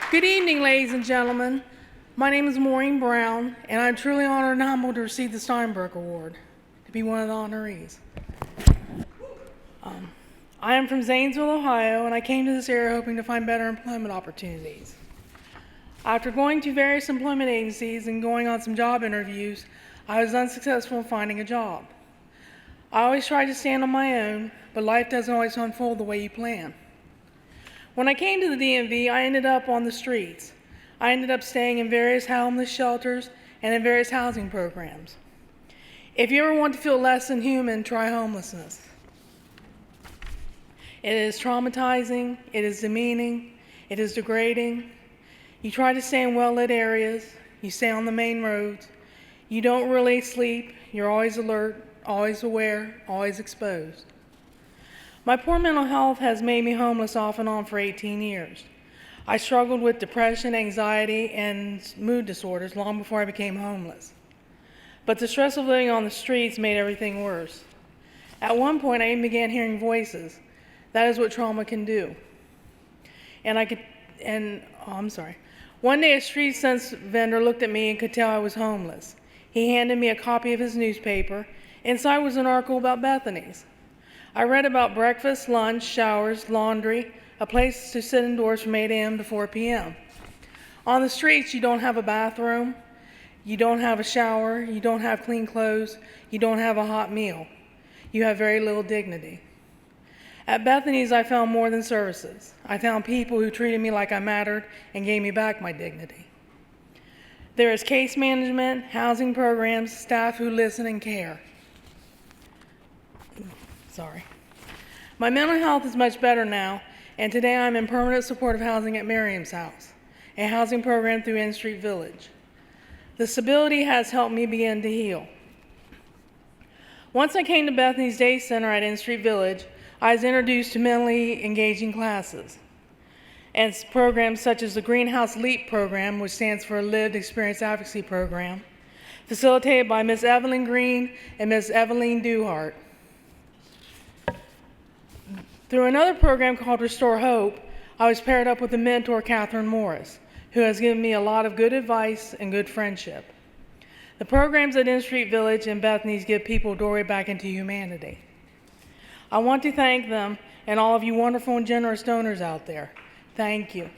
Good evening, ladies and gentlemen. My name is Maureen Brown, and I'm truly honored and humbled to receive the Steinbruck Award, to be one of the honorees. I am from Zanesville, Ohio, and I came to this area hoping to find better employment opportunities. After going to various employment agencies and going on some job interviews, I was unsuccessful in finding a job. I always tried to stand on my own, but life doesn't always unfold the way you plan. When I came to the DMV, I ended up on the streets. I ended up staying in various homeless shelters and in various housing programs. If you ever want to feel less than human, try homelessness. It is traumatizing, it is demeaning, it is degrading. You try to stay in well-lit areas, you stay on the main roads, you don't really sleep, you're always alert, always aware, always exposed. My poor mental health has made me homeless off and on for 18 years. I struggled with depression, anxiety, and mood disorders long before I became homeless. But the stress of living on the streets made everything worse. At one point, I even began hearing voices. That is what trauma can do. One day, a street sense vendor looked at me and could tell I was homeless. He handed me a copy of his newspaper. Inside was an article about Bethany's. I read about breakfast, lunch, showers, laundry, a place to sit indoors from 8 a.m. to 4 p.m. On the streets, you don't have a bathroom, you don't have a shower, you don't have clean clothes, you don't have a hot meal. You have very little dignity. At Bethany's, I found more than services. I found people who treated me like I mattered and gave me back my dignity. There is case management, housing programs, staff who listen and care. My mental health is much better now, and today I'm in permanent supportive housing at Miriam's house, a housing program through N Street Village. The stability has helped me begin to heal. Once I came to Bethany's Day Center at N Street Village, I was introduced to mentally engaging classes and programs such as the Greenhouse LEAP program, which stands for Lived Experience Advocacy Program, facilitated by Ms. Evelyn Green and Ms. Eveline Duhart. Through another program called Restore Hope, I was paired up with a mentor, Catherine Morris, who has given me a lot of good advice and good friendship. The programs at N Street Village and Bethany's give people a doorway back into humanity. I want to thank them and all of you wonderful and generous donors out there. Thank you.